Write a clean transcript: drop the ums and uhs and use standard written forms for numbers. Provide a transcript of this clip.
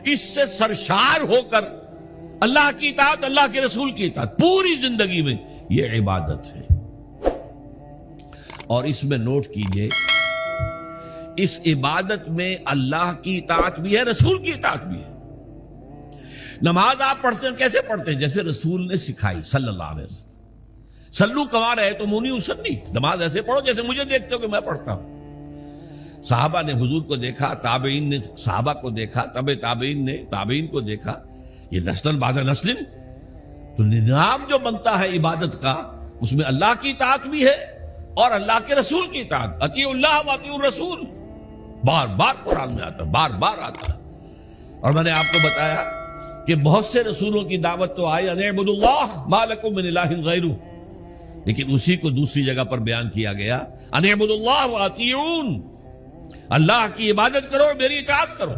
اس سے سرشار ہو کر اللہ کی اطاعت، اللہ کے رسول کی اطاعت پوری زندگی میں، یہ عبادت ہے۔ اور اس میں نوٹ کیجئے، اس عبادت میں اللہ کی اطاعت بھی ہے، رسول کی اطاعت بھی ہے۔ نماز آپ پڑھتے ہیں کیسے پڑھتے ہیں؟ جیسے رسول نے سکھائی صلی اللہ علیہ وسلم۔ سلو کما رہے تو مونی اسنی، نماز ایسے پڑھو جیسے مجھے دیکھتے ہو کہ میں پڑھتا ہوں۔ صحابہ نے حضور کو دیکھا، تابعین نے صحابہ کو دیکھا، تابعین نے تابعین کو دیکھا، یہ نسل بعد نسل، تو نظام جو بنتا ہے عبادت کا، اس میں اللہ کی اطاعت بھی ہے اور اللہ کے رسول کی اطاعت۔ اطیعوا اللہ و اطیعوا الرسول بار بار قرآن میں آتا ہے، بار بار آتا ہے۔ اور میں نے آپ کو بتایا کہ بہت سے رسولوں کی دعوت تو آئی ان اعبدوا اللہ ما لکم من الہ غیرہ، لیکن اسی کو دوسری جگہ پر بیان کیا گیا ان اعبدوا اللہ و اطیعون، اللہ کی عبادت کرو اور میری اطاعت کرو۔